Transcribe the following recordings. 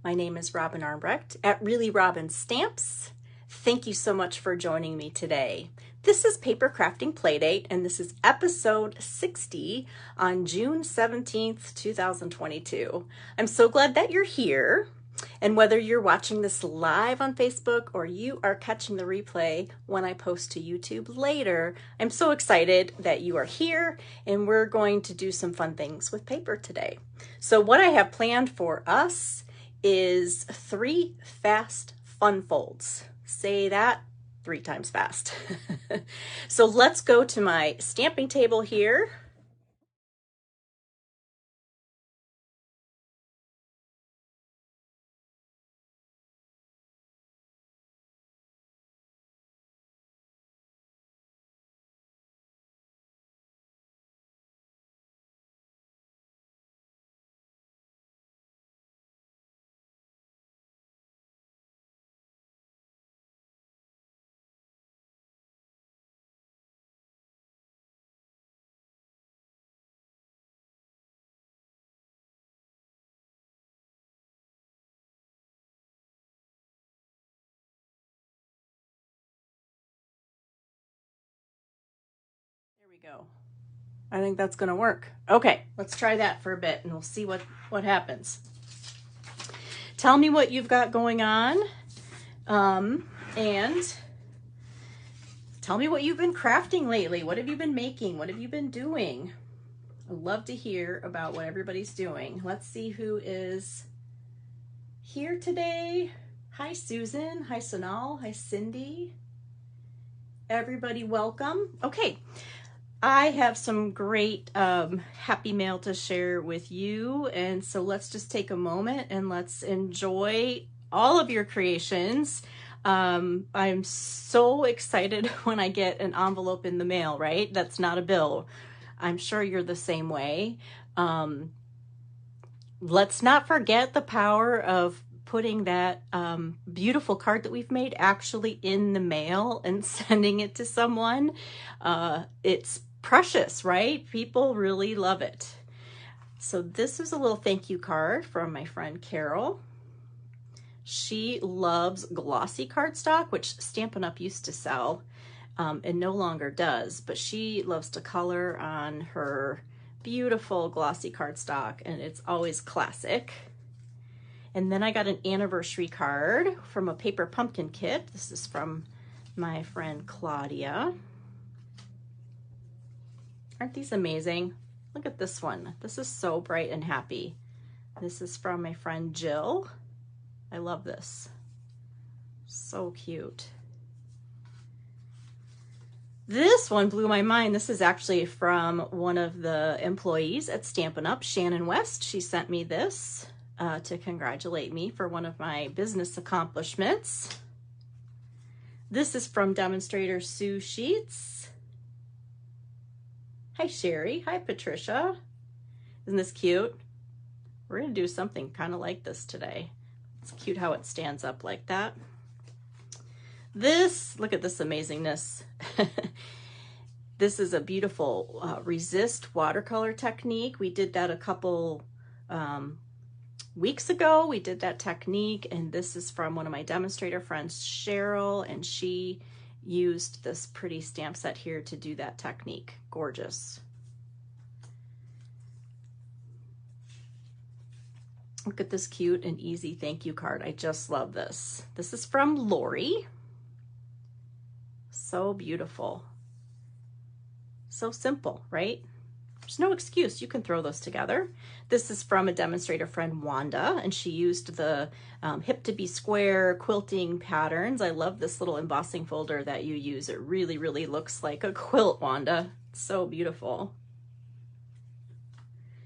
My name is Robin Armbrecht at Really Robin Stamps. Thank you so much for joining me today. This is Papercrafting Playdate, and this is episode 60 on June 17th, 2022. I'm so glad that you're here. And whether you're watching this live on Facebook or you are catching the replay when I post to YouTube later, I'm so excited that you are here and we're going to do some fun things with paper today. So what I have planned for us is 3 fast fun folds. Say that 3 times fast. So let's go to my stamping table here. There we go. I think that's going to work. Okay, let's try that for a bit and we'll see what happens. Tell me what you've got going on, and tell me what you've been crafting lately. What have you been making? What have you been doing? I'd love to hear about what everybody's doing. Let's see who is here today. Hi, Susan. Hi, Sonal. Hi, Cindy. Everybody, welcome. Okay. I have some great happy mail to share with you, and so let's just take a moment and let's enjoy all of your creations. I'm so excited when I get an envelope in the mail, right? That's not a bill. I'm sure you're the same way. Let's not forget the power of putting that beautiful card that we've made actually in the mail and sending it to someone. It's precious, right? People really love it. So this is a little thank you card from my friend Carol. She loves glossy cardstock, which Stampin' Up! Used to sell and no longer does, but she loves to color on her beautiful glossy cardstock, and it's always classic. And then I got an anniversary card from a paper pumpkin kit. This is from my friend Claudia. Aren't these amazing? Look at this one. This is so bright and happy. This is from my friend Jill. I love this. So cute. This one blew my mind. This is actually from one of the employees at Stampin' Up, Shannon West. She sent me this to congratulate me for one of my business accomplishments. This is from demonstrator Sue Sheets. Hi, Sherry. Hi, Patricia. Isn't this cute? We're going to do something kind of like this today. It's cute how it stands up like that. This, look at this amazingness. This is a beautiful resist watercolor technique. We did that a couple weeks ago. We did that technique, and this is from one of my demonstrator friends, Cheryl, and she used this pretty stamp set here to do that technique. Gorgeous. Look at this cute and easy thank you card. I just love this. This is from Lori. So beautiful. So simple, right? There's no excuse. You can throw those together. This is from a demonstrator friend, Wanda, and she used the Hip to Be Square quilting patterns. I love this little embossing folder that you use. It really, really looks like a quilt, Wanda. It's so beautiful.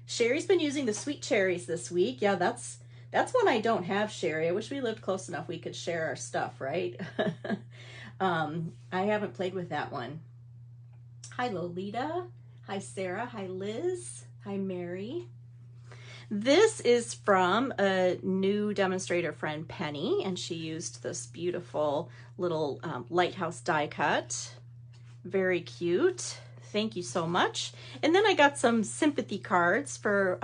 Sherry's been using the sweet cherries this week. Yeah, that's one I don't have, Sherry. I wish we lived close enough we could share our stuff, right? I haven't played with that one. Hi, Lolita. Hi, Sarah. Hi, Liz. Hi, Mary. This is from a new demonstrator friend, Penny, and she used this beautiful little lighthouse die cut. Very cute. Thank you so much. And then I got some sympathy cards for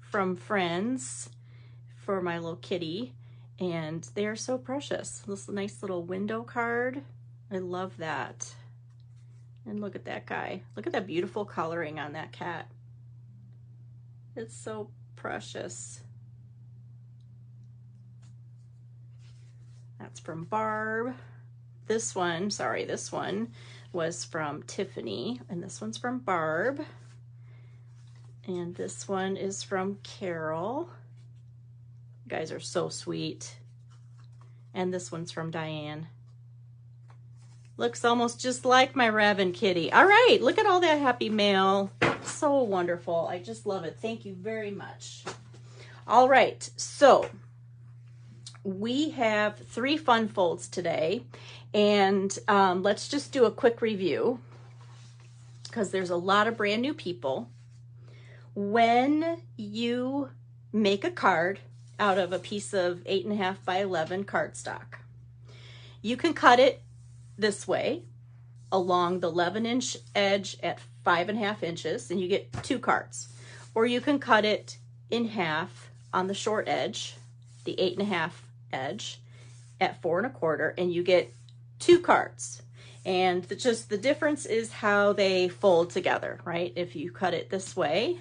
from friends for my little kitty, and they are so precious. This nice little window card. I love that. And look at that guy. Look at that beautiful coloring on that cat. It's so precious. That's from Barb. This one, sorry, this one was from Tiffany, and this one's from Barb. And this one is from Carol. You guys are so sweet. And this one's from Diane. Looks almost just like my Raven kitty. All right, look at all that happy mail. So wonderful. I just love it. Thank you very much. All right, so we have 3 fun folds today, and let's just do a quick review because there's a lot of brand new people. When you make a card out of a piece of 8.5 by 11 cardstock, you can cut it this way along the 11-inch edge at 5.5 inches, and you get 2 cards. Or you can cut it in half on the short edge, the 8.5 edge at 4.25, and you get 2 cards. And just the difference is how they fold together, right? If you cut it this way,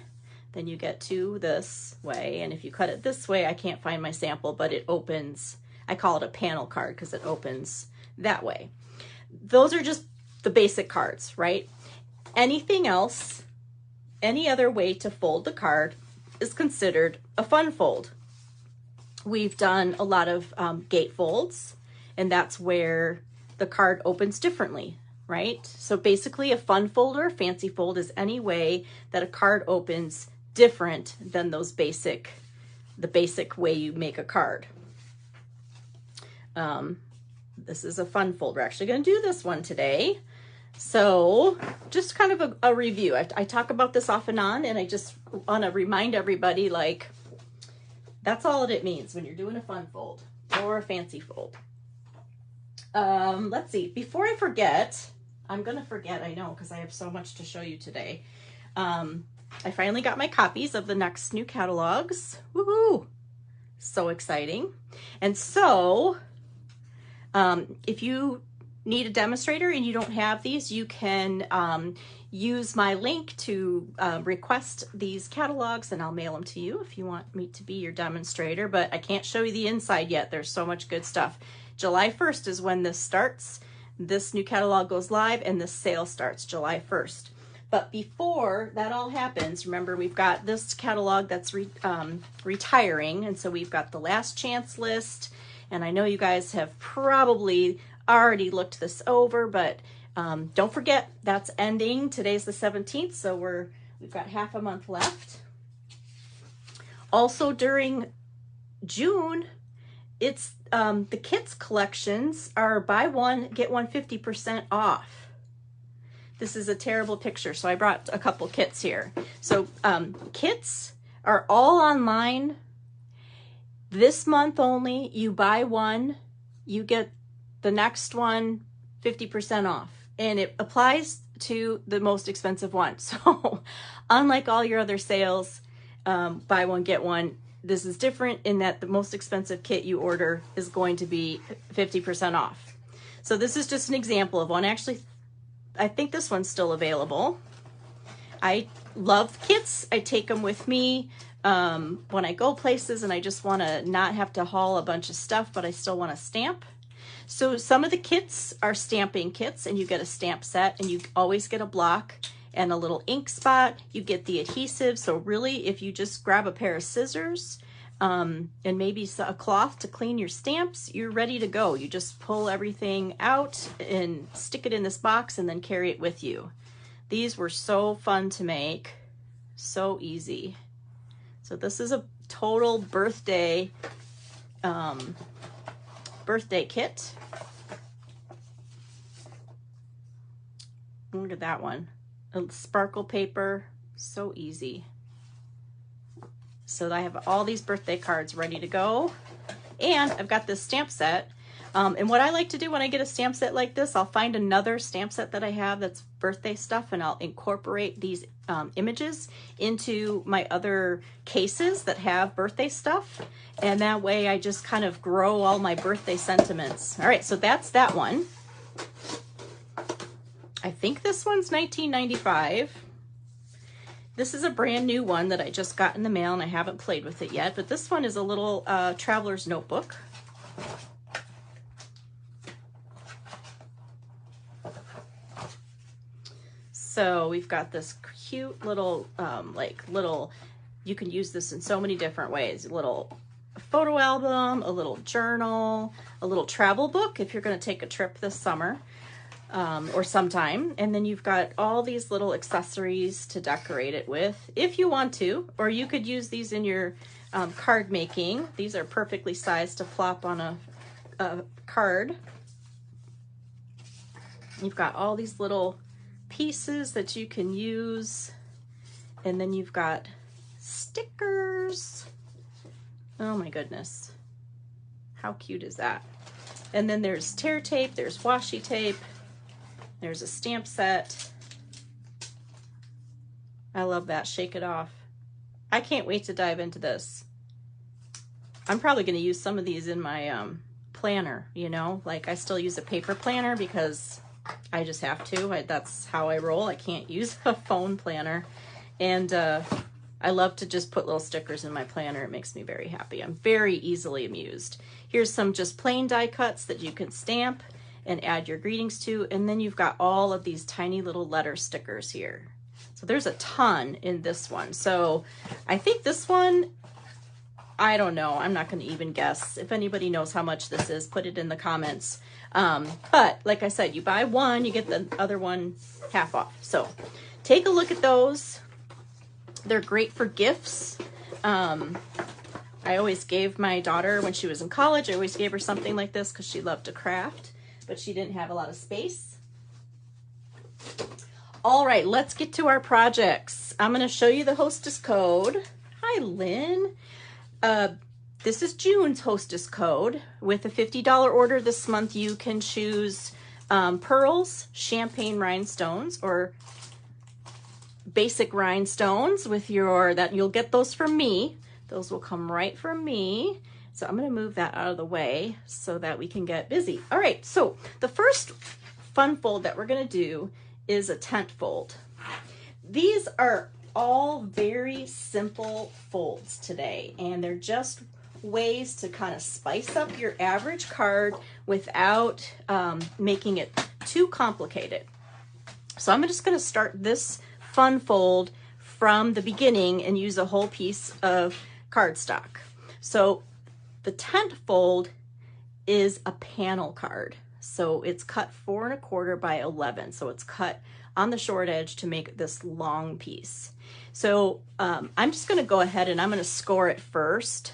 then you get 2 this way. And if you cut it this way, I can't find my sample, but it opens, I call it a panel card because it opens that way. Those are just the basic cards, right? Anything else, any other way to fold the card is considered a fun fold. We've done a lot of gate folds, and that's where the card opens differently, right? So basically a fun fold or a fancy fold is any way that a card opens different than the basic way you make a card. This is a fun fold. We're actually going to do this one today. So just kind of a review. I talk about this off and on, and I just want to remind everybody, like, that's all it means when you're doing a fun fold or a fancy fold. Let's see. Before I forget, I'm going to forget, I know, because I have so much to show you today. I finally got my copies of the next new catalogs. Woohoo! So exciting. And so, if you need a demonstrator and you don't have these, you can use my link to request these catalogs, and I'll mail them to you if you want me to be your demonstrator. But I can't show you the inside yet. There's so much good stuff. July 1st is when this starts. This new catalog goes live, and this sale starts July 1st. But before that all happens, remember, we've got this catalog that's retiring, and so we've got the last chance list. And I know you guys have probably already looked this over, but don't forget that's ending. Today's the 17th, so we've got half a month left. Also during June, it's the kits collections are buy one, get one 50% off. This is a terrible picture, so I brought a couple kits here. So kits are all online. This month only, you buy one, you get the next one 50% off. And it applies to the most expensive one. So unlike all your other sales, buy one, get one, this is different in that the most expensive kit you order is going to be 50% off. So this is just an example of one. Actually, I think this one's still available. I love kits. I take them with me when I go places and I just want to not have to haul a bunch of stuff, but I still want to stamp. So some of the kits are stamping kits, and you get a stamp set, and you always get a block and a little ink spot. You get the adhesive. So really, if you just grab a pair of scissors and maybe a cloth to clean your stamps, you're ready to go. You just pull everything out and stick it in this box and then carry it with you. These were so fun to make, so easy. So this is a total birthday kit. Look at that one. A sparkle paper, so easy. So I have all these birthday cards ready to go. And I've got this stamp set. And what I like to do when I get a stamp set like this, I'll find another stamp set that I have that's birthday stuff, and I'll incorporate these images into my other cases that have birthday stuff. And that way I just kind of grow all my birthday sentiments. All right, so that's that one. I think this one's $19.95. This is a brand new one that I just got in the mail and I haven't played with it yet, but this one is a little traveler's notebook. So we've got this cute little, you can use this in so many different ways. A little photo album, a little journal, a little travel book if you're going to take a trip this summer or sometime. And then you've got all these little accessories to decorate it with if you want to, or you could use these in your card making. These are perfectly sized to flop on a card. You've got all these little pieces that you can use, and then you've got stickers. Oh my goodness, how cute is that? And then there's tear tape, there's washi tape, there's a stamp set. I love that. Shake it off. I can't wait to dive into this. I'm probably going to use some of these in my planner, you know, like I still use a paper planner because I just have to. That's how I roll. I can't use a phone planner. And I love to just put little stickers in my planner. It makes me very happy. I'm very easily amused. Here's some just plain die cuts that you can stamp and add your greetings to. And then you've got all of these tiny little letter stickers here. So there's a ton in this one. So I think this one, I don't know. I'm not going to even guess. If anybody knows how much this is, put it in the comments. But like I said, you buy one, you get the other one half off. So take a look at those. They're great for gifts. I always gave my daughter, when she was in college, I always gave her something like this because she loved to craft, but she didn't have a lot of space. All right, let's get to our projects. I'm going to show you the hostess code. Hi, Lynn. This is June's hostess code. With a $50 order this month, you can choose pearls, champagne rhinestones, or basic rhinestones with your, that you'll get those from me. Those will come right from me. So I'm going to move that out of the way so that we can get busy. All right, so the first fun fold that we're going to do is a tent fold. These are all very simple folds today, and they're just ways to kind of spice up your average card without making it too complicated. So I'm just going to start this fun fold from the beginning and use a whole piece of cardstock. So the tent fold is a panel card. So it's cut 4 1/4 by 11. So it's cut on the short edge to make this long piece. So I'm just going to go ahead and I'm going to score it first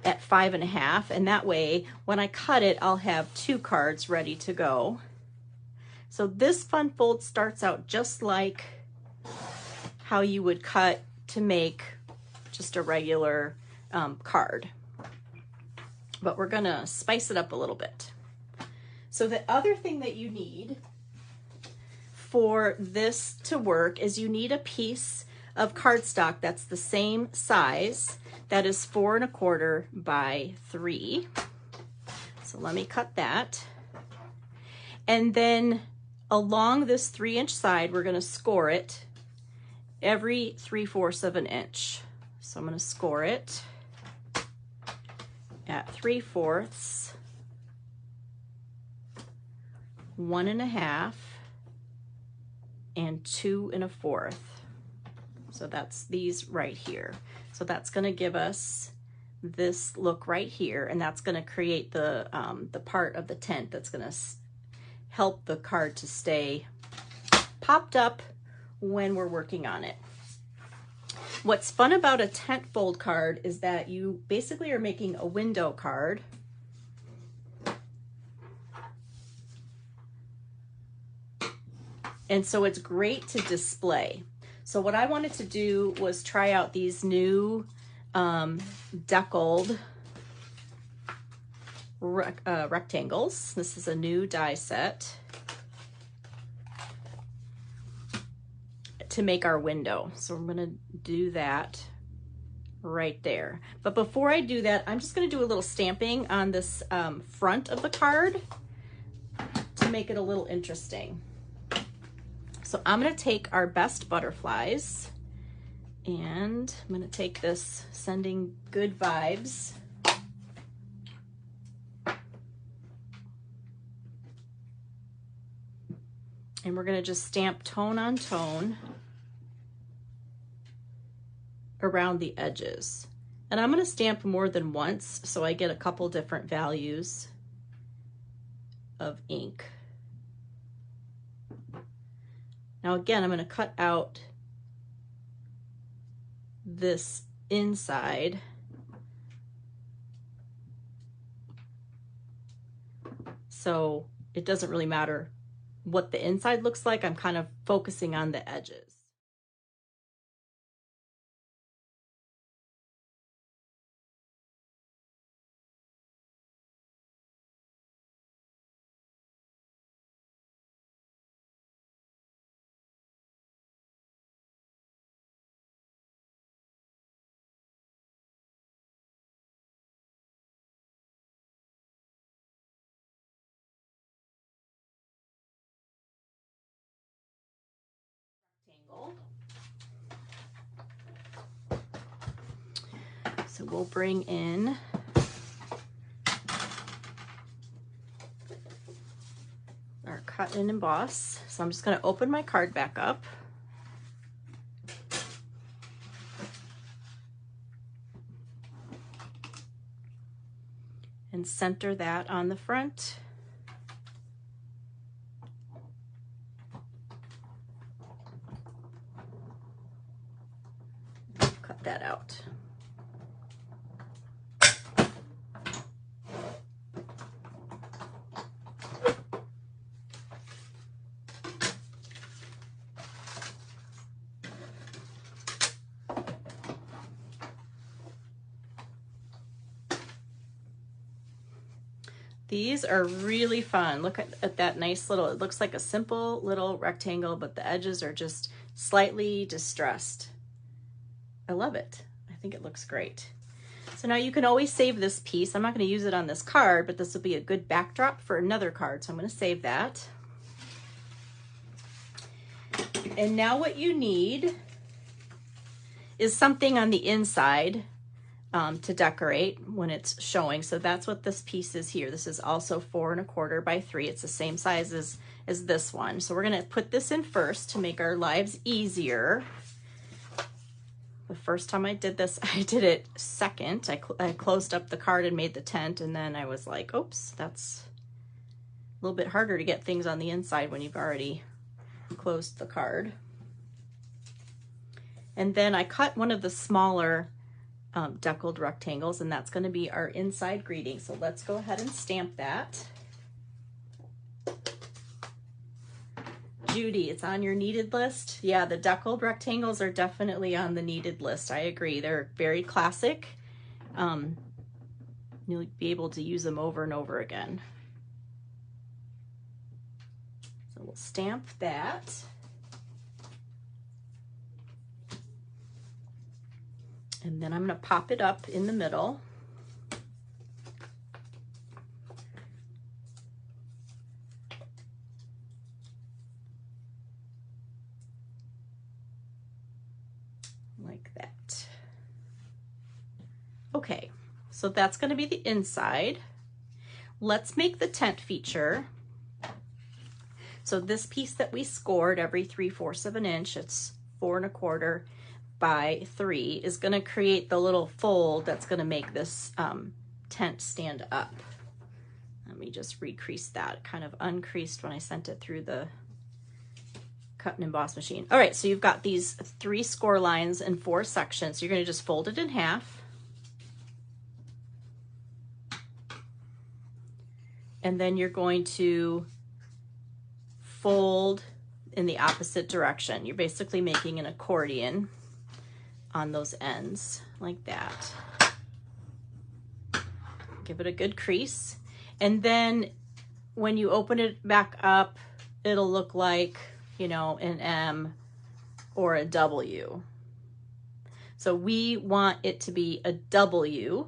at 5 1/2, and that way when I cut it, I'll have 2 cards ready to go. So this fun fold starts out just like how you would cut to make just a regular card, but we're gonna spice it up a little bit. So the other thing that you need for this to work is you need a piece of cardstock that's the same size, that is 4 1/4 by 3. So let me cut that. And then along this 3-inch side, we're going to score it every 3/4 of an inch. So I'm going to score it at 3/4, 1 1/2, and 2 1/4. So that's these right here. So that's going to give us this look right here, and that's going to create the part of the tent that's going to help the card to stay popped up when we're working on it. What's fun about a tent fold card is that you basically are making a window card. And so it's great to display. So what I wanted to do was try out these new deckled rectangles. This is a new die set to make our window. So I'm gonna do that right there. But before I do that, I'm just gonna do a little stamping on this front of the card to make it a little interesting. So I'm gonna take our best butterflies, and I'm gonna take this sending good vibes. And we're gonna just stamp tone on tone around the edges. And I'm gonna stamp more than once so I get a couple different values of ink. Now again, I'm gonna cut out this inside so it doesn't really matter what the inside looks like. I'm kind of focusing on the edges. So we'll bring in our cut and emboss. So I'm just going to open my card back up. And center that on the front. Cut that out. These are really fun. Look at that nice little, it looks like a simple little rectangle, but the edges are just slightly distressed. I love it. I think it looks great. So now you can always save this piece. I'm not going to use it on this card, but this will be a good backdrop for another card. So I'm going to save that. And now what you need is something on the inside to decorate when it's showing. So that's what this piece is here. This is also 4 1/4 by 3. It's the same size as this one. So we're gonna put this in first to make our lives easier. The first time I did this, I did it second. I closed up the card and made the tent, and then I was like, oops, that's a little bit harder to get things on the inside when you've already closed the card. And then I cut one of the smaller deckled rectangles, and that's going to be our inside greeting. So let's go ahead and stamp that. Judy, it's on your needed list. Yeah, the deckled rectangles are definitely on the needed list. I agree. They're very classic. You'll be able to use them over and over again. So we'll stamp that. And then I'm going to pop it up in the middle. Like that. Okay, so that's going to be the inside. Let's make the tent feature. So this piece that we scored every 3/4 of an inch, it's 4 1/4 by 3, is going to create the little fold that's going to make this tent stand up. Let me just recrease that. It kind of uncreased when I sent it through the cut and emboss machine. All right, so you've got these 3 score lines and 4 sections. You're going to just fold it in half. And then you're going to fold in the opposite direction. You're basically making an accordion on those ends like that. Give it a good crease. And then when you open it back up, it'll look like, you know, an M or a W. So we want it to be a W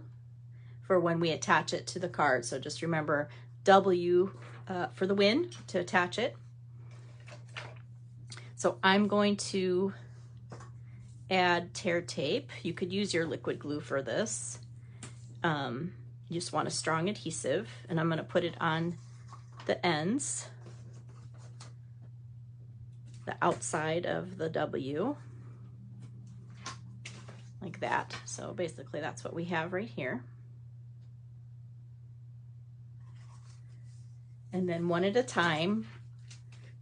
for when we attach it to the card. So just remember W for the win to attach it. So I'm going to add tear tape. You could use your liquid glue for this. You just want a strong adhesive, and I'm going to put it on the ends, the outside of the W, like that. So basically that's what we have right here. And then one at a time,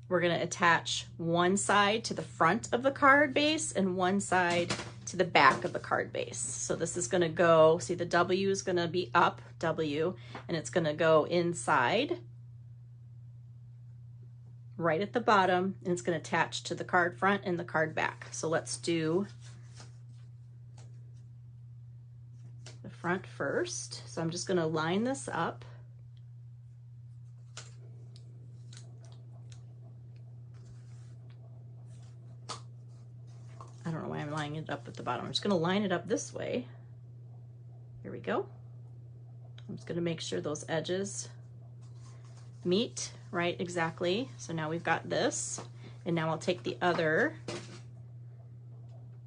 we're going to attach one side to the front of the card base and one side to the back of the card base. So this is going to go, see, the W is going to be up, W, and it's going to go inside right at the bottom, and it's going to attach to the card front and the card back. So let's do the front first. So I'm just going to line this up. I don't know why I'm lining it up at the bottom. I'm just going to line it up this way. Here we go. I'm just going to make sure those edges meet right exactly. So now we've got this, and now I'll take the other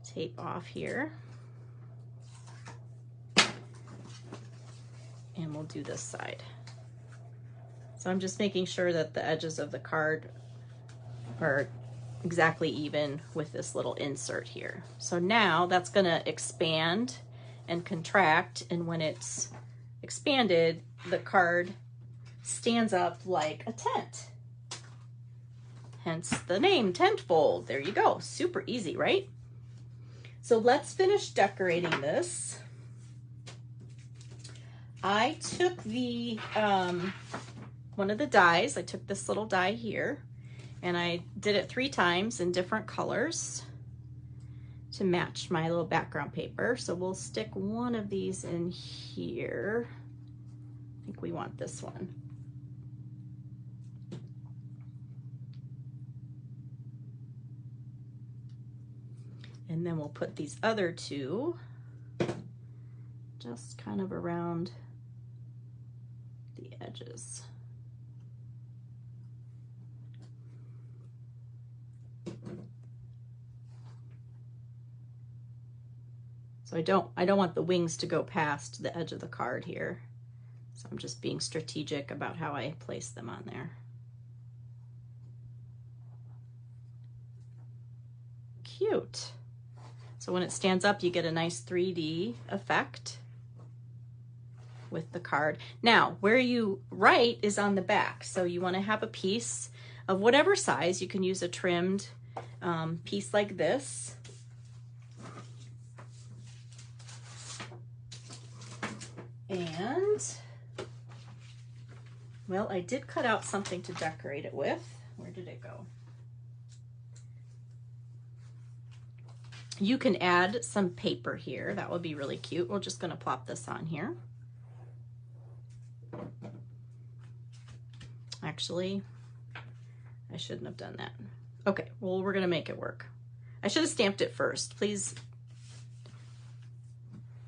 tape off here, and we'll do this side. So I'm just making sure that the edges of the card are exactly even with this little insert here. So now that's going to expand and contract, and when it's expanded, the card stands up like a tent. Hence the name, tent fold. There you go. Super easy, right? So let's finish decorating this. I took the one of the dies. I took this little die here, and I did it 3 times in different colors to match my little background paper. So we'll stick one of these in here. I think we want this one. And then we'll put these other 2 just kind of around the edges. So I don't want the wings to go past the edge of the card here. So I'm just being strategic about how I place them on there. Cute. So when it stands up, you get a nice 3D effect with the card. Now, where you write is on the back. So you want to have a piece of whatever size. You can use a trimmed piece like this. And, well, I did cut out something to decorate it with. Where did it go? You can add some paper here. That would be really cute. We're just going to plop this on here. Actually, I shouldn't have done that. Okay, well, we're going to make it work. I should have stamped it first. Please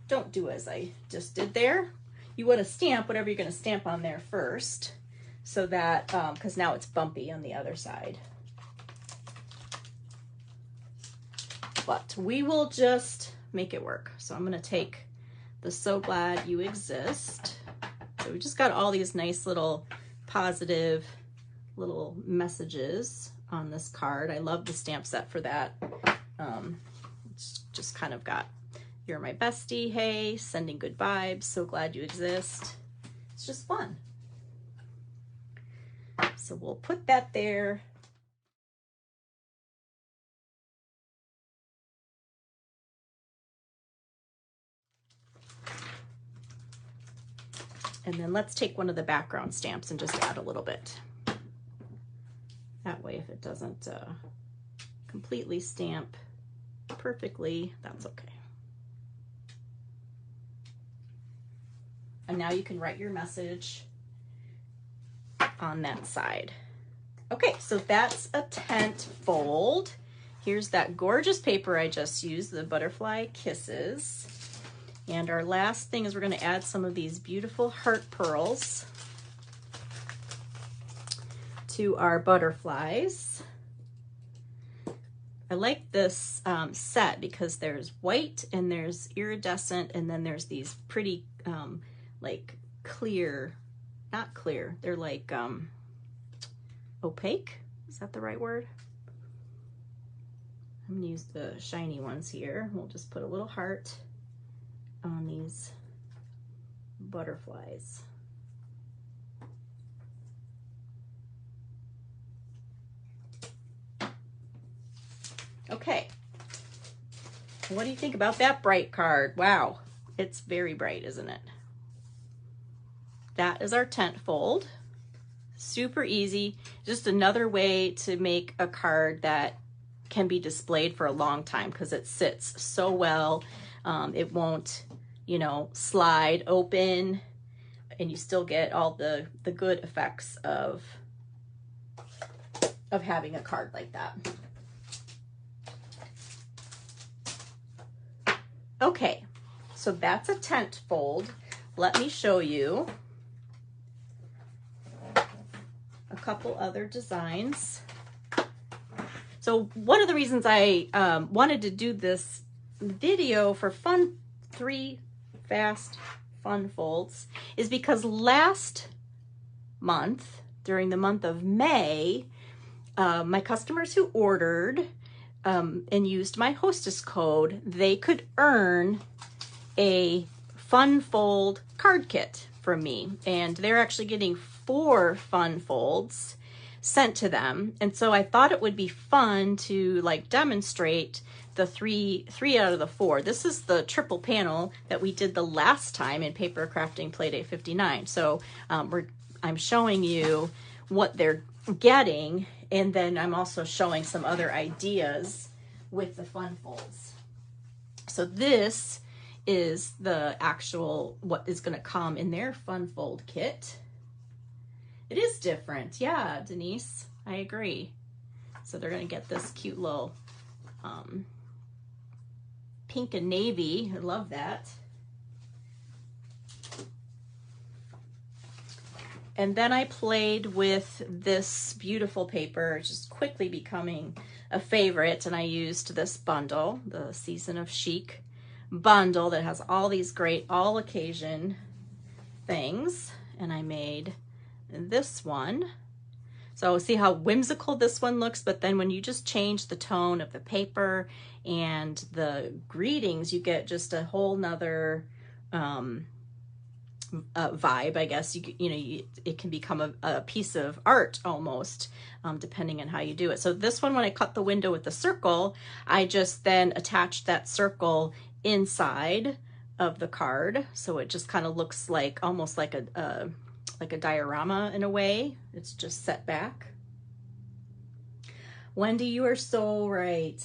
don't do as I just did there. You want to stamp whatever you're going to stamp on there first, so that, because now it's bumpy on the other side. But we will just make it work. So I'm going to take the So Glad You Exist. So we just got all these nice little positive little messages on this card. I love the stamp set for that. It's just kind of got, you're my bestie, hey, sending good vibes, so glad you exist. It's just fun. So we'll put that there. And then let's take one of the background stamps and just add a little bit. That way, if it doesn't completely stamp perfectly, that's okay. And now you can write your message on that side. Okay, so that's a tent fold. Here's that gorgeous paper I just used, the Butterfly Kisses. And our last thing is we're going to add some of these beautiful heart pearls to our butterflies. I like this set because there's white and there's iridescent, and then there's these pretty like clear, not clear, they're like opaque. Is that the right word? I'm gonna use the shiny ones here. We'll just put a little heart on these butterflies. Okay, what do you think about that bright card? Wow, it's very bright, isn't it? That is our tent fold. Super easy, just another way to make a card that can be displayed for a long time because it sits so well. It won't, you know, slide open, and you still get all the good effects of having a card like that. Okay, so that's a tent fold. Let me show you a couple other designs. So one of the reasons I wanted to do this video for 3 fast fun folds is because last month, during the month of May, my customers who ordered and used my hostess code, they could earn a fun fold card kit from me. And they're actually getting 4 fun folds sent to them. And so I thought it would be fun to like demonstrate the three out of the 4. This is the triple panel that we did the last time in Papercrafting Playdate 59. So I'm showing you what they're getting, and then I'm also showing some other ideas with the fun folds. So this is the actual, what is going to come in their fun fold kit. It is different. Yeah, Denise, I agree. So they're going to get this cute little pink and navy. I love that. And then I played with this beautiful paper, just quickly becoming a favorite. And I used this bundle, the Season of Chic bundle that has all these great all occasion things. And I made this one. So see how whimsical this one looks, but then when you just change the tone of the paper and the greetings, you get just a whole nother vibe, I guess. It can become a piece of art almost, depending on how you do it. So this one, when I cut the window with the circle, I just then attached that circle inside of the card, so it just kind of looks like almost like a diorama in a way. It's just set back. Wendy, you are so right.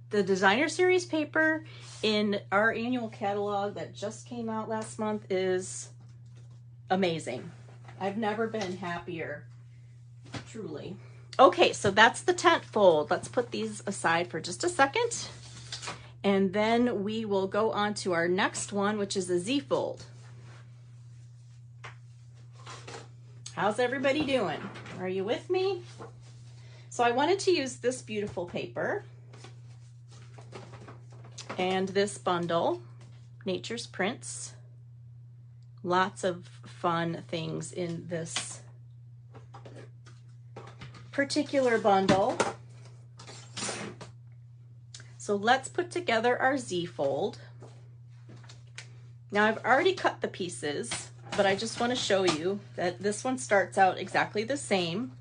The designer series paper in our annual catalog that just came out last month is amazing. I've never been happier, truly. Okay, so that's the tent fold. Let's put these aside for just a second, and then we will go on to our next one, which is a Z fold. How's everybody doing? Are you with me? So I wanted to use this beautiful paper and this bundle, Nature's Prints. Lots of fun things in this particular bundle. So let's put together our Z fold. Now I've already cut the pieces, but I just want to show you that this one starts out exactly the same.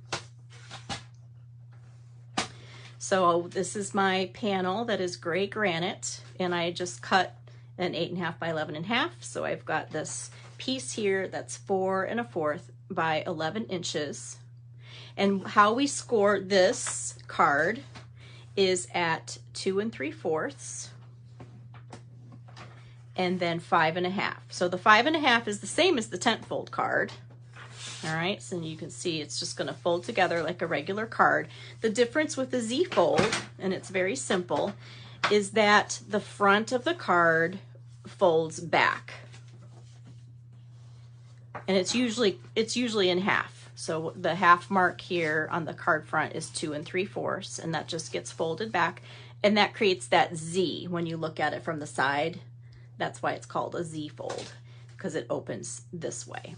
So this is my panel that is gray granite, and I just cut an 8.5 by 11.5. So I've got this piece here that's 4 1/4 by 11 inches. And how we score this card is at 2 3/4 and then 5 1/2. So the 5 1/2 is the same as the tent fold card. All right, so you can see it's just going to fold together like a regular card. The difference with the Z fold, and it's very simple, is that the front of the card folds back. And it's usually in half. So the half mark here on the card front is 2 3/4, and that just gets folded back, and that creates that Z when you look at it from the side. That's why it's called a Z fold, because it opens this way.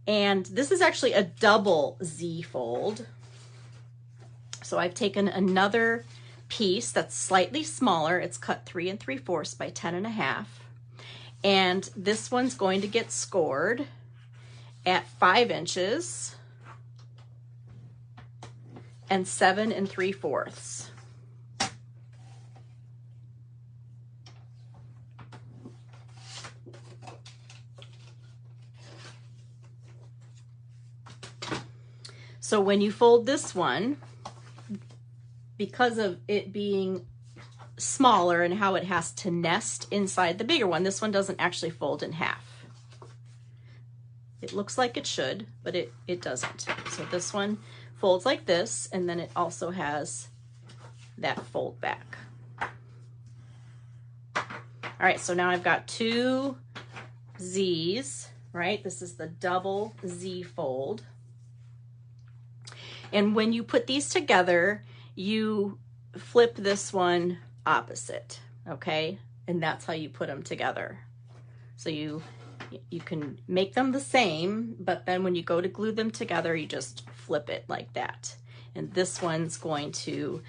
And this is actually a double Z fold. So I've taken another piece that's slightly smaller. It's cut 3 3/4 by 10 1/2. And this one's going to get scored at 5 inches and 7 3/4. So when you fold this one, because of it being smaller and how it has to nest inside the bigger one, this one doesn't actually fold in half. It looks like it should, but it doesn't. So this one folds like this, and then it also has that fold back. All right, so now I've got 2 Z's, right? This is the double Z fold. And when you put these together, you flip this one opposite, okay? And that's how you put them together. So you can make them the same, but then when you go to glue them together, you just flip it like that. And this one's going to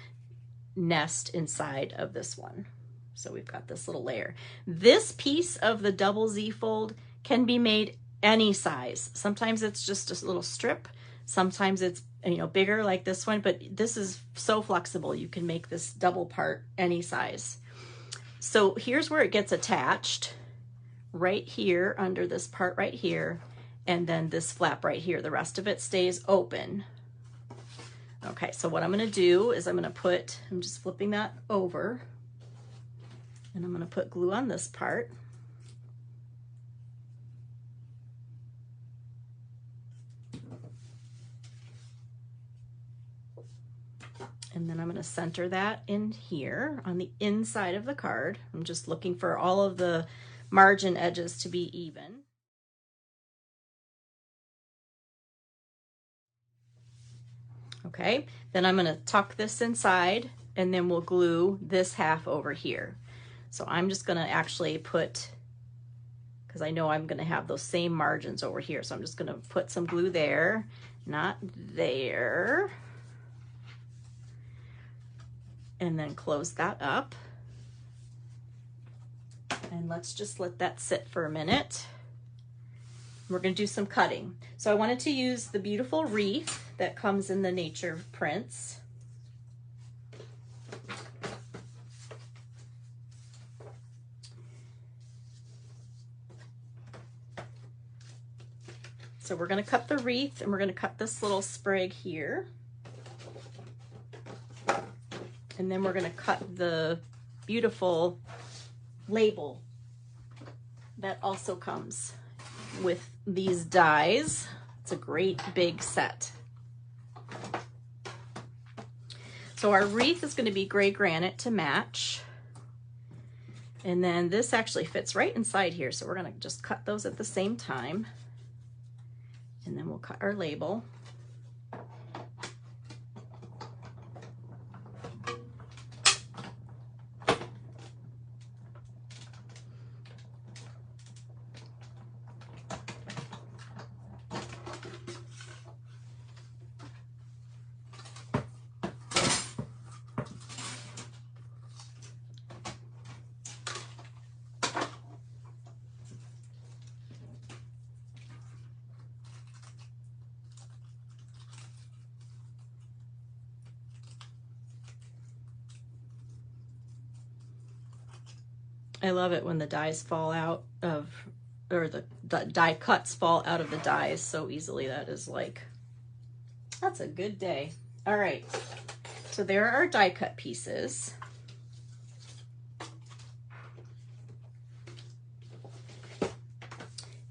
nest inside of this one. So we've got this little layer. This piece of the double Z fold can be made any size. Sometimes it's just a little strip. Sometimes it's, you know, bigger like this one, but this is so flexible. You can make this double part any size. So here's where it gets attached, right here under this part right here, and then this flap right here. The rest of it stays open. Okay, so what I'm gonna do is I'm just flipping that over, and I'm gonna put glue on this part. And then I'm going to center that in here on the inside of the card. I'm just looking for all of the margin edges to be even. Okay, then I'm going to tuck this inside, and then we'll glue this half over here. So I'm just going to actually put, because I know I'm going to have those same margins over here, so I'm just going to put some glue there, not there. And then close that up. And let's just let that sit for a minute. We're going to do some cutting. So I wanted to use the beautiful wreath that comes in the nature prints. So we're going to cut the wreath, and we're going to cut this little sprig here. And then we're going to cut the beautiful label that also comes with these dies. It's a great big set. So our wreath is going to be gray granite to match. And then this actually fits right inside here. So we're going to just cut those at the same time. And then we'll cut our label. I love it when the dies fall out of, or the die cuts fall out of the dies so easily. That is like, that's a good day. All right, so there are our die cut pieces.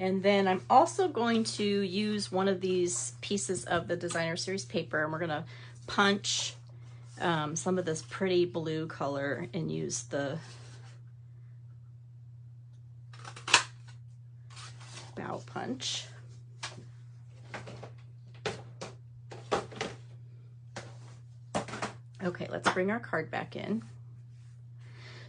And then I'm also going to use one of these pieces of the Designer Series paper, and we're gonna punch some of this pretty blue color and use the bow punch. Okay, let's bring our card back in.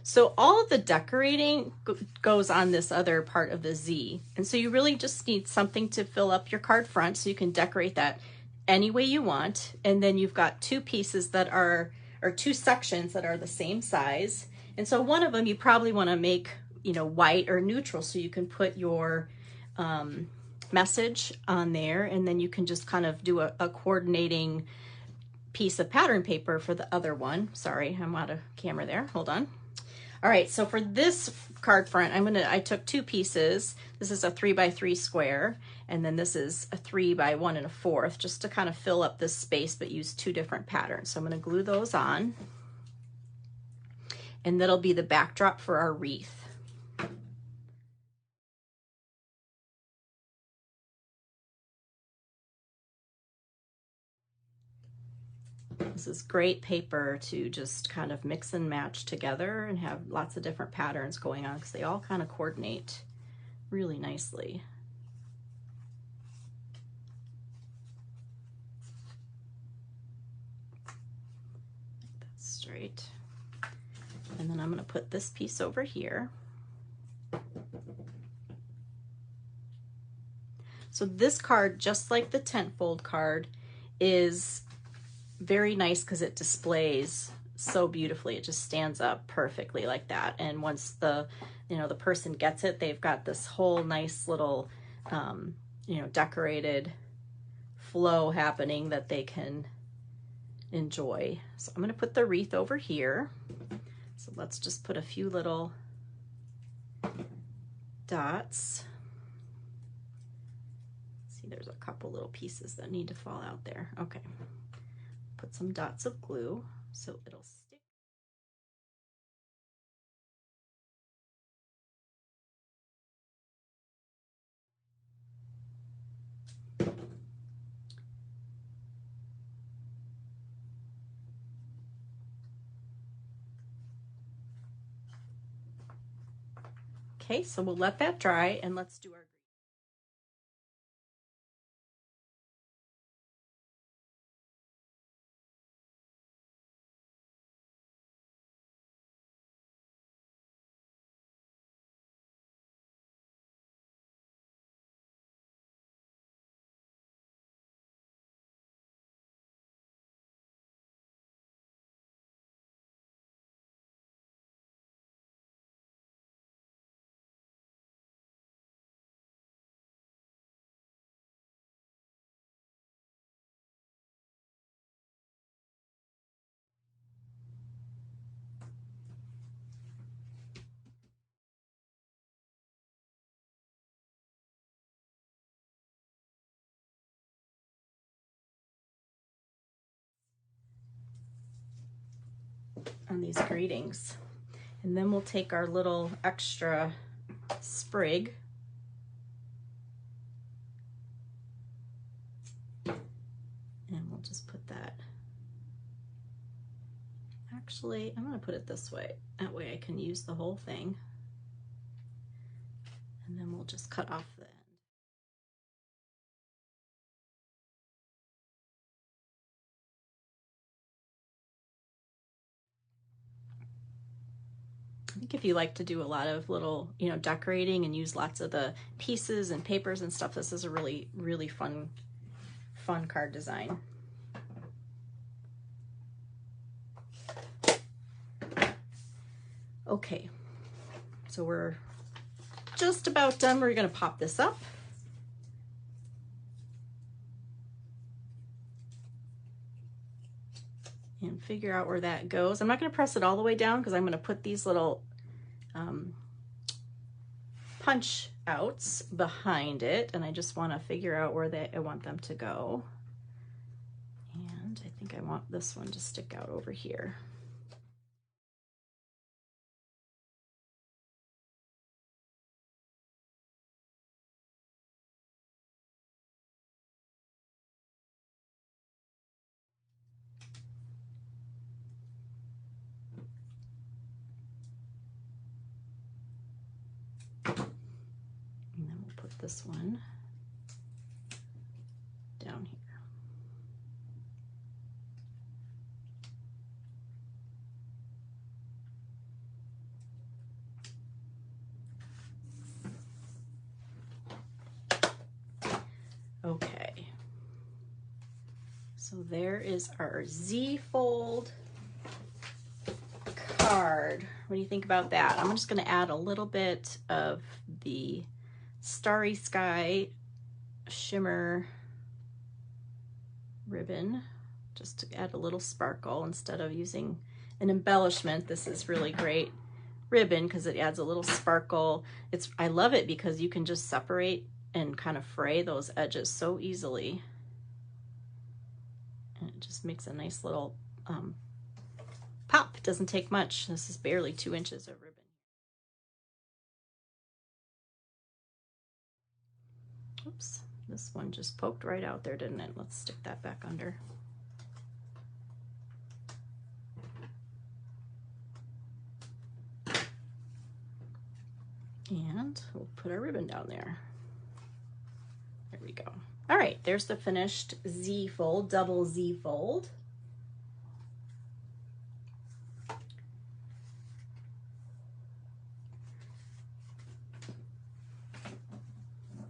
So all of the decorating goes on this other part of the Z. And so you really just need something to fill up your card front so you can decorate that any way you want. And then you've got two pieces that are, or two sections that are the same size. And so one of them you probably want to make, you know, white or neutral so you can put your message on there, and then you can just kind of do a coordinating piece of pattern paper for the other one. Sorry, I'm out of camera there. Hold on. All right, so for this card front, I took two pieces. This is a 3x3 square, and then this is a 3x1 1/4, just to kind of fill up this space, but use two different patterns. So I'm gonna glue those on, and that'll be the backdrop for our wreath. This is great paper to just kind of mix and match together and have lots of different patterns going on because they all kind of coordinate really nicely. That's straight. And then I'm going to put this piece over here. So this card, just like the tent fold card, is very nice because it displays so beautifully. It just stands up perfectly like that. And once the, you know, the person gets it, they've got this whole nice little, you know, decorated flow happening that they can enjoy. So I'm going to put the wreath over here. So let's just put a few little dots. See, there's a couple little pieces that need to fall out there. Okay. Put some dots of glue so it'll stick. Okay, so we'll let that dry and let's do our on these greetings. And then we'll take our little extra sprig and we'll just put that. Actually, I'm going to put it this way. That way I can use the whole thing. And then we'll just cut off the end. I think if you like to do a lot of little, you know, decorating and use lots of the pieces and papers and stuff, this is a really, really fun card design. Okay, so we're just about done. We're going to pop this up. And figure out where that goes. I'm not going to press it all the way down because I'm going to put these little punch outs behind it, and I just want to figure out where I want them to go. And I think I want this one to stick out over here. put this one down here. Okay, so there is our Z-fold card. What do you think about that? I'm just going to add a little bit of the Starry Sky shimmer ribbon just to add a little sparkle instead of using an embellishment. This is really great ribbon because it adds a little sparkle. I love it because you can just separate and kind of fray those edges so easily. And it just makes a nice little pop. It doesn't take much. This is barely 2 inches of ribbon. Oops, this one just poked right out there, didn't it? Let's stick that back under. And we'll put our ribbon down there. There we go. All right, there's the finished Z fold, double Z fold.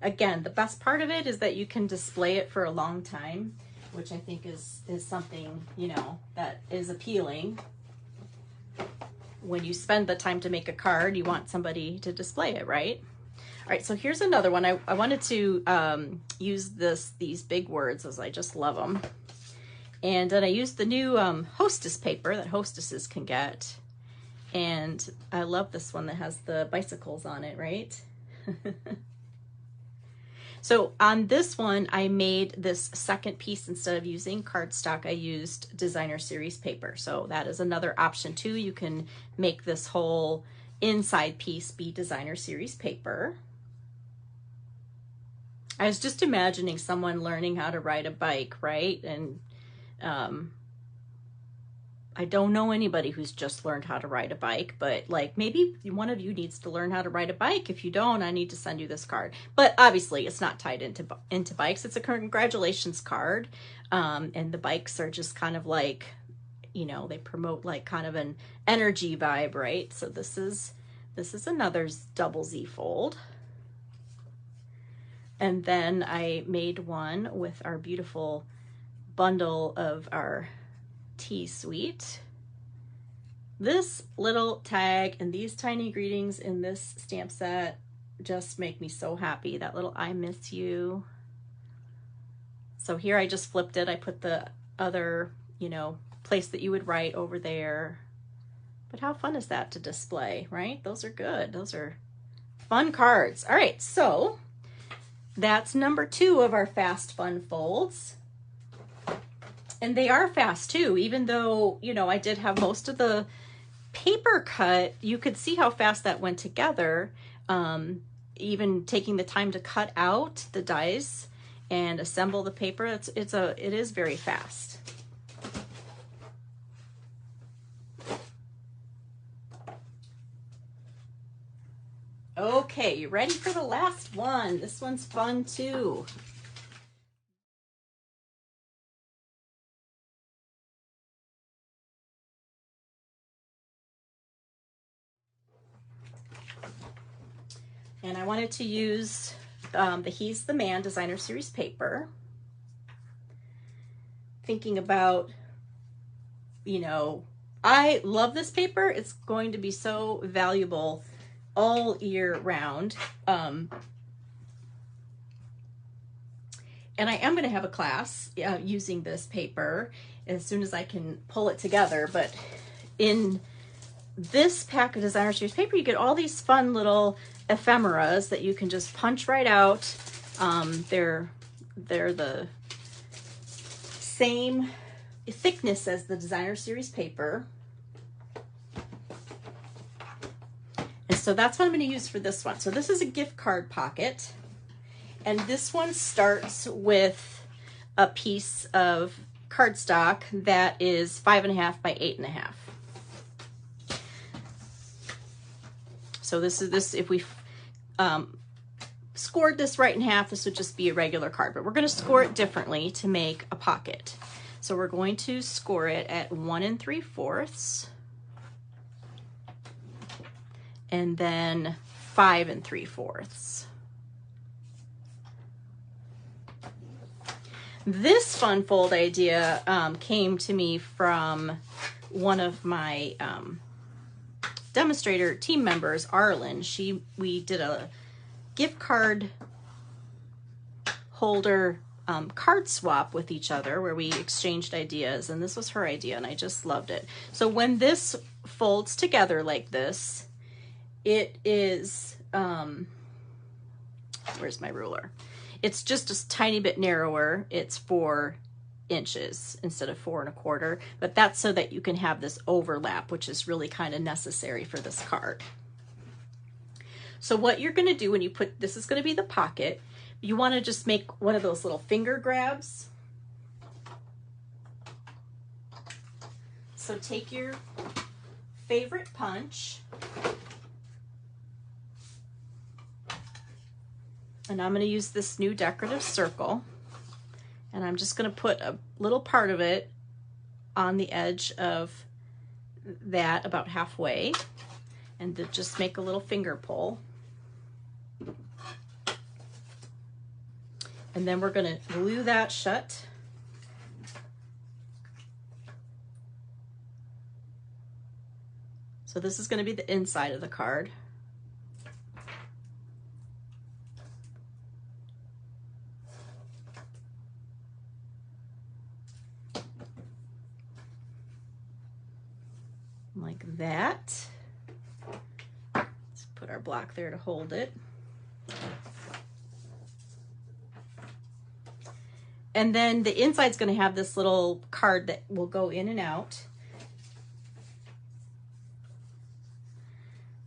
Again, the best part of it is that you can display it for a long time, which I think is something, you know, that is appealing. When you spend the time to make a card, you want somebody to display it, right? All right, so here's another one. I wanted to use these big words, as I just love them. And then I used the new Hostess paper that hostesses can get. And I love this one that has the bicycles on it, right? So on this one, I made this second piece. Instead of using cardstock, I used designer series paper. So that is another option too. You can make this whole inside piece be designer series paper. I was just imagining someone learning how to ride a bike, right? And I don't know anybody who's just learned how to ride a bike, but like maybe one of you needs to learn how to ride a bike. If you don't, I need to send you this card. But obviously it's not tied into bikes. It's a congratulations card. And the bikes are just kind of like, you know, they promote like kind of an energy vibe, right? So this is another double Z fold. And then I made one with our beautiful bundle of our tea suite. This little tag and these tiny greetings in this stamp set just make me so happy. That little I miss you. So here I just flipped it. I put the other, you know, place that you would write over there. But how fun is that to display, right? Those are good. Those are fun cards. All right, so that's number 2 of our fast fun folds. And they are fast too, even though, you know, I did have most of the paper cut. You could see how fast that went together. Even taking the time to cut out the dies and assemble the paper, it is very fast. Okay, you ready for the last one? This one's fun too. And I wanted to use the He's the Man designer series paper. Thinking about, you know, I love this paper. It's going to be so valuable all year round. And I am going to have a class using this paper as soon as I can pull it together. But in this pack of designer series paper, you get all these fun little ephemeras that you can just punch right out. They're the same thickness as the designer series paper. And so that's what I'm going to use for this one. So this is a gift card pocket. And this one starts with a piece of cardstock that is 5.5 by 8.5. So this, if we scored this right in half, this would just be a regular card, but we're going to score it differently to make a pocket. So we're going to score it at 1 3/4 and then 5 3/4. This fun fold idea came to me from one of my demonstrator team members, Arlen. We did a gift card holder card swap with each other where we exchanged ideas, and this was her idea and I just loved it. So when this folds together like this, it is, where's my ruler? It's just a tiny bit narrower. It's 4 inches instead of 4 1/4, but that's so that you can have this overlap, which is really kind of necessary for this card. So what you're going to do when you put, this is going to be the pocket, you want to just make one of those little finger grabs. So take your favorite punch, and I'm going to use this new decorative circle, and I'm just going to put a little part of it on the edge of that about halfway, and to just make a little finger pull. And then we're going to glue that shut. So this is going to be the inside of the card. Like that. Let's put our block there to hold it. And then the inside's going to have this little card that will go in and out.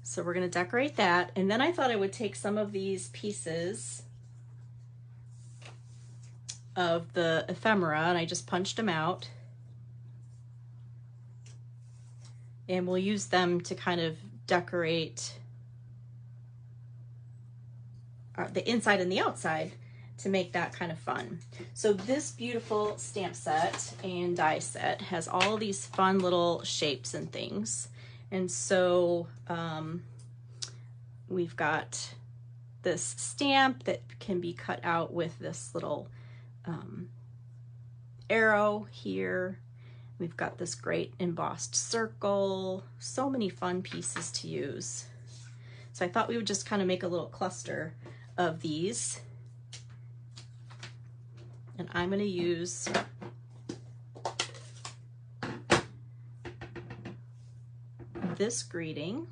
So we're going to decorate that. And then I thought I would take some of these pieces of the ephemera, and I just punched them out. And we'll use them to kind of decorate the inside and the outside to make that kind of fun. So this beautiful stamp set and die set has all these fun little shapes and things. And so we've got this stamp that can be cut out with this little arrow here. We've got this great embossed circle, so many fun pieces to use. So I thought we would just kind of make a little cluster of these. And I'm going to use this greeting.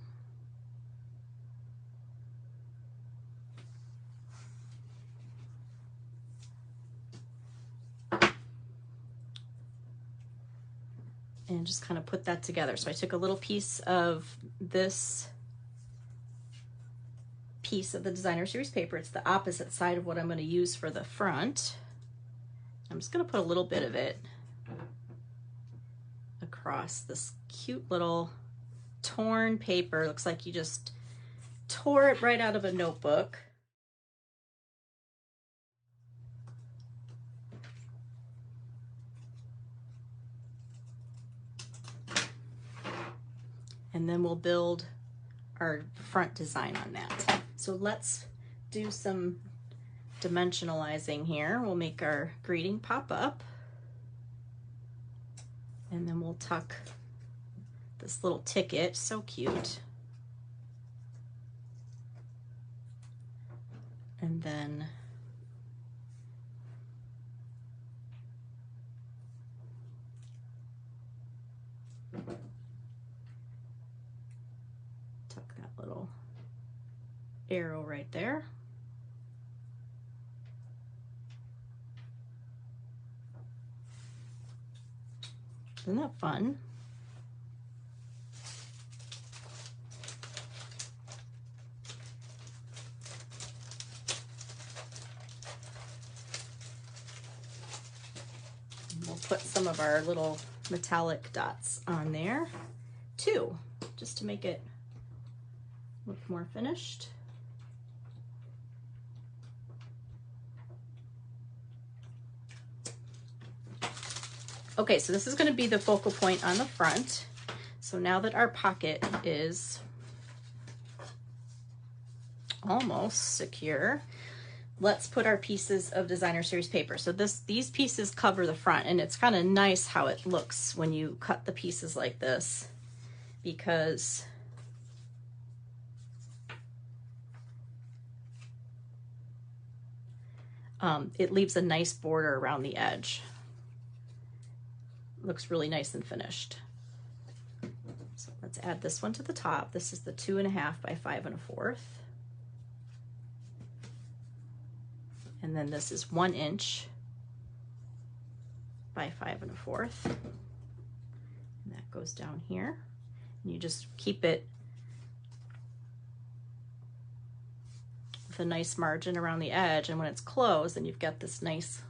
And just kind of put that together. So I took a little piece of this piece of the Designer Series paper. It's the opposite side of what I'm going to use for the front. I'm just going to put a little bit of it across this cute little torn paper. Looks like you just tore it right out of a notebook. And then we'll build our front design on that. So let's do some dimensionalizing here. We'll make our greeting pop up, and then we'll tuck this little ticket, so cute. And then tuck that little arrow right there. Isn't that fun? We'll put some of our little metallic dots on there too, just to make it look more finished. Okay, so this is going to be the focal point on the front. So now that our pocket is almost secure, let's put our pieces of designer series paper. So these pieces cover the front, and it's kind of nice how it looks when you cut the pieces like this, because it leaves a nice border around the edge. Looks really nice and finished. So let's add this one to the top. This is the 2.5 by 5 1/4. And then this is 1 inch by 5 1/4. And that goes down here. And you just keep it with a nice margin around the edge. And when it's closed, then you've got this nice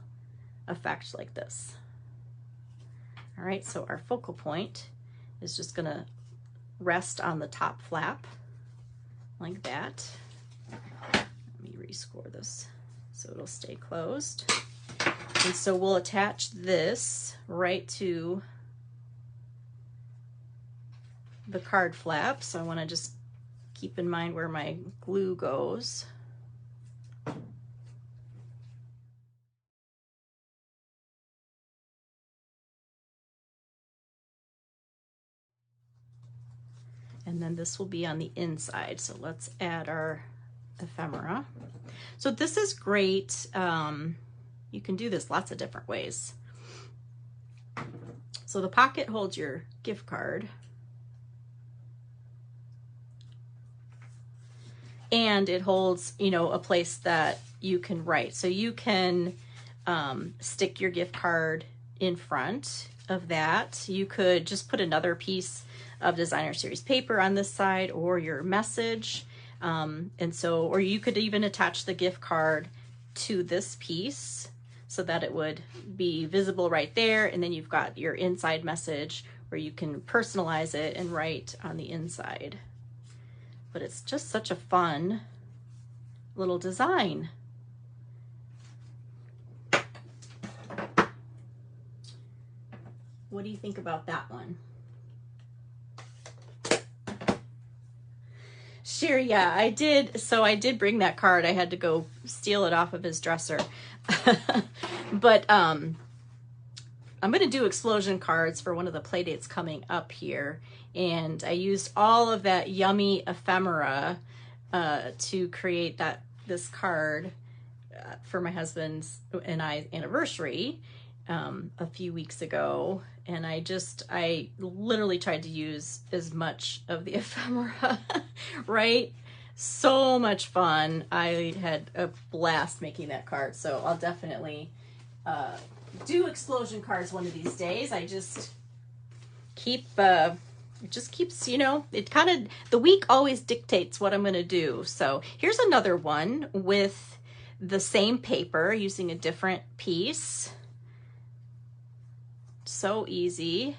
effect like this. All right, so our focal point is just gonna rest on the top flap like that. Let me rescore this so it'll stay closed. And so we'll attach this right to the card flap. So I want to just keep in mind where my glue goes. And then this will be on the inside. So let's add our ephemera. So this is great. You can do this lots of different ways. So the pocket holds your gift card. And it holds, you know, a place that you can write. So you can stick your gift card in front of that. You could just put another piece of designer series paper on this side, or your message. Or you could even attach the gift card to this piece so that it would be visible right there. And then you've got your inside message where you can personalize it and write on the inside. But it's just such a fun little design. What do you think about that one? Sure, yeah, I did. So I did bring that card. I had to go steal it off of his dresser. But I'm going to do explosion cards for one of the playdates coming up here. And I used all of that yummy ephemera to create this card for my husband's and I's anniversary a few weeks ago. And I literally tried to use as much of the ephemera, right? So much fun. I had a blast making that card. So I'll definitely do explosion cards one of these days. I just keep, it just keeps, you know, it kind of, the week always dictates what I'm going to do. So here's another one with the same paper using a different piece. So easy.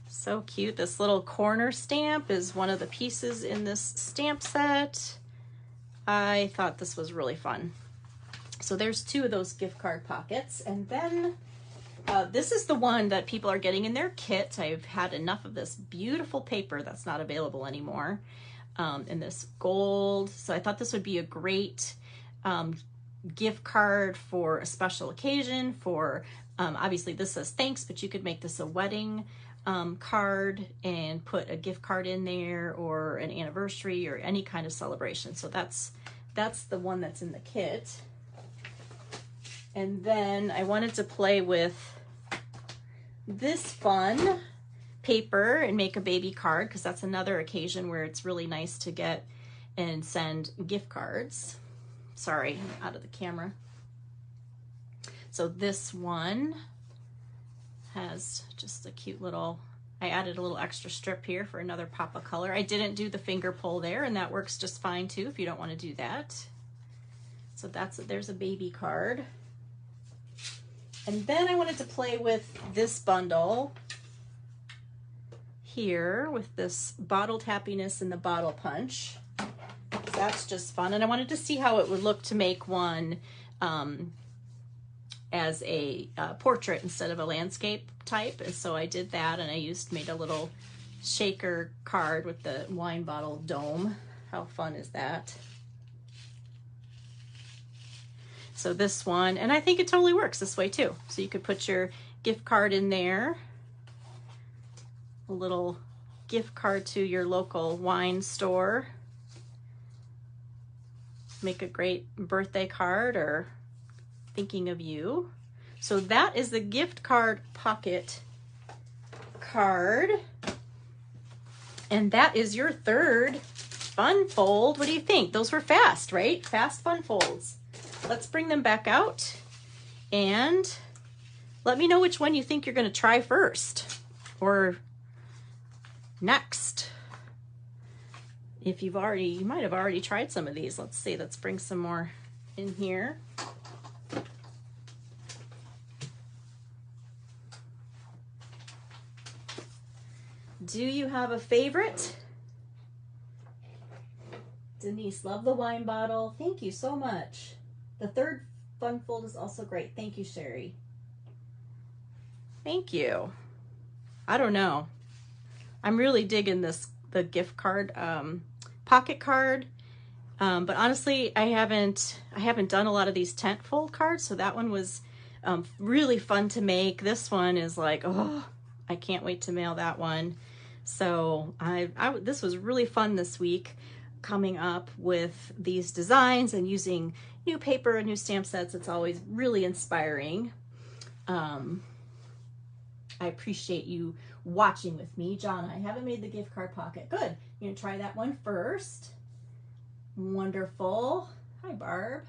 So cute. This little corner stamp is one of the pieces in this stamp set. I thought this was really fun. So there's 2 of those gift card pockets. And then this is the one that people are getting in their kit. I've had enough of this beautiful paper that's not available anymore in this gold. So I thought this would be a great gift card for a special occasion. For obviously this says thanks, but you could make this a wedding card and put a gift card in there, or an anniversary, or any kind of celebration. So that's the one that's in the kit. And then I wanted to play with this fun paper and make a baby card, because that's another occasion where it's really nice to get and send gift cards. Sorry, I'm out of the camera. So this one has just a cute little, I added a little extra strip here for another pop of color. I didn't do the finger pull there, and that works just fine too if you don't want to do that. So there's a baby card. And then I wanted to play with this bundle here with this bottled happiness and the bottle punch. That's just fun. And I wanted to see how it would look to make one as a portrait instead of a landscape type. And so I did that, and I made a little shaker card with the wine bottle dome. How fun is that? So this one, and I think it totally works this way too. So you could put your gift card in there, a little gift card to your local wine store. Make a great birthday card or thinking of you. So that is the gift card pocket card. And that is your third fun fold. What do you think? Those were fast, right? Fast fun folds. Let's bring them back out and let me know which one you think you're going to try first or next. If you might have already tried some of these. Let's see, let's bring some more in here. Do you have a favorite? Denise, love the wine bottle. Thank you so much. The third fun fold is also great. Thank you, Sherry. Thank you. I don't know. I'm really digging the gift card, pocket card. But honestly, I haven't done a lot of these tent fold cards, so that one was really fun to make. This one is like, oh, I can't wait to mail that one. So this was really fun this week, coming up with these designs and using new paper and new stamp sets. It's always really inspiring. I appreciate you watching with me. John, I haven't made the gift card pocket. Good. You're gonna try that one first. Wonderful. Hi, Barb.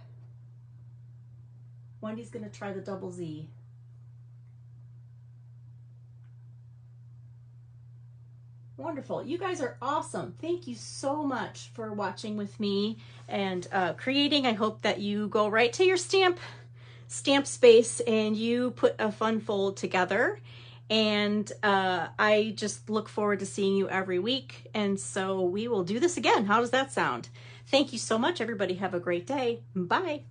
Wendy's gonna try the double Z. Wonderful. You guys are awesome. Thank you so much for watching with me and creating. I hope that you go right to your stamp space and you put a fun fold together. And I just look forward to seeing you every week. And so we will do this again. How does that sound? Thank you so much, everybody. Have a great day. Bye.